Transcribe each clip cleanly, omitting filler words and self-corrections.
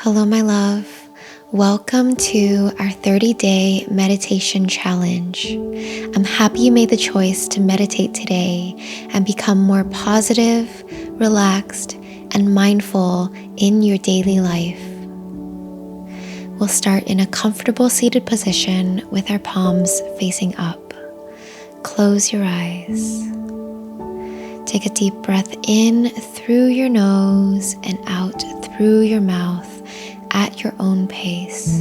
Hello, my love. Welcome to our 30-day meditation challenge. I'm happy you made the choice to meditate today and become more positive, relaxed, and mindful in your daily life. We'll start in a comfortable seated position with our palms facing up. Close your eyes. Take a deep breath in through your nose and out through your mouth at your own pace.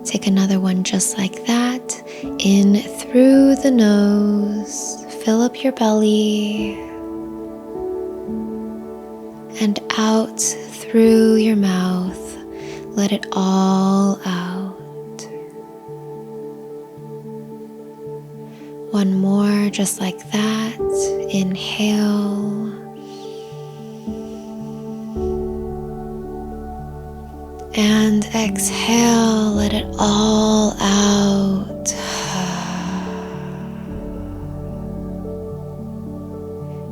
Take another one just like that. In through the nose, fill up your belly, and out through your mouth. Let it all out. One more just like that. Inhale. And exhale, let it all out.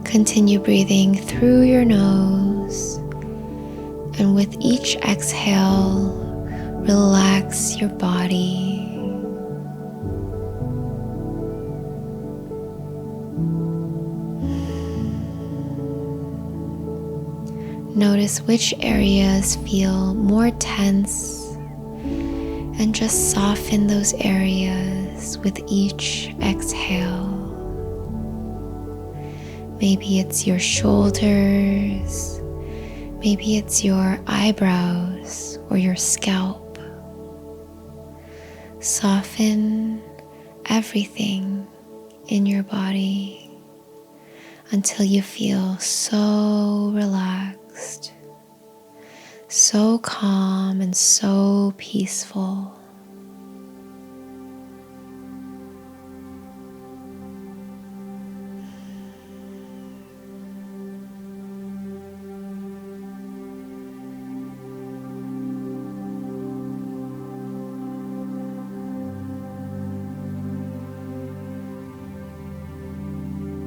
Continue breathing through your nose. And with each exhale, relax your body. Notice which areas feel more tense and just soften those areas with each exhale. Maybe it's your shoulders, maybe it's your eyebrows or your scalp. Soften everything in your body until you feel so relaxed, so calm and so peaceful.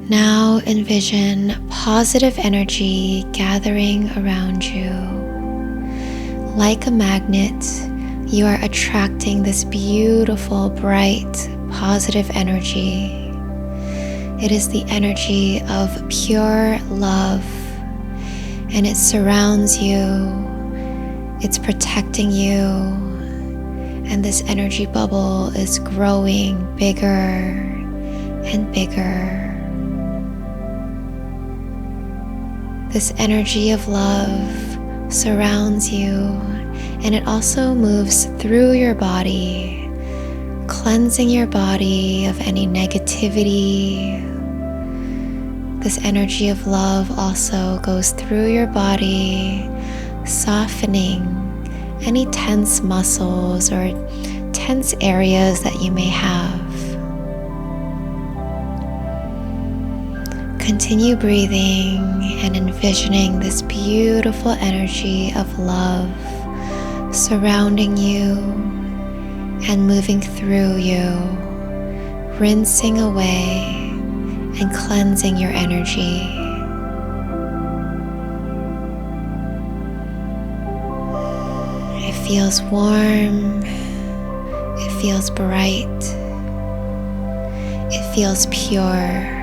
Now envision positive energy gathering around you. Like a magnet, you are attracting this beautiful, bright, positive energy. It is the energy of pure love, and it surrounds you. It's protecting you, and this energy bubble is growing bigger and bigger. This energy of love surrounds you, and it also moves through your body, cleansing your body of any negativity. This energy of love also goes through your body, softening any tense muscles or tense areas that you may have. Continue breathing and envisioning this beautiful energy of love surrounding you and moving through you, rinsing away and cleansing your energy. It feels warm, it feels bright, it feels pure.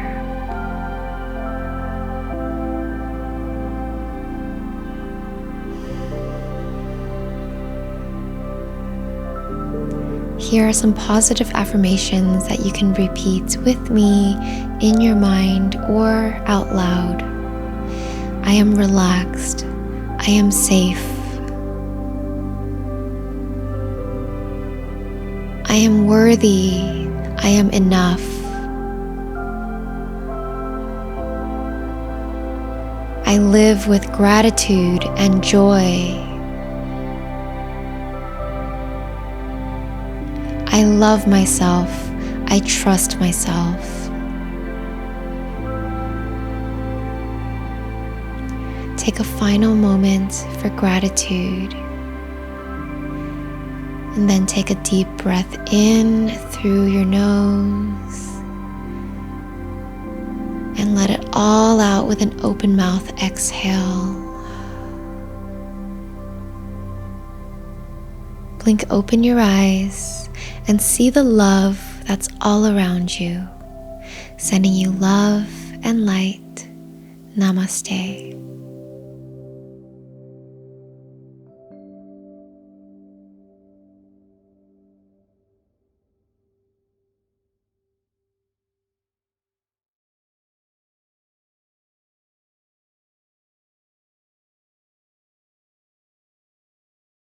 Here are some positive affirmations that you can repeat with me in your mind or out loud. I am relaxed. I am safe. I am worthy. I am enough. I live with gratitude and joy. I love myself. I trust myself. Take a final moment for gratitude. And then take a deep breath in through your nose and let it all out with an open mouth exhale. Blink open your eyes and see the love that's all around you, sending you love and light. Namaste.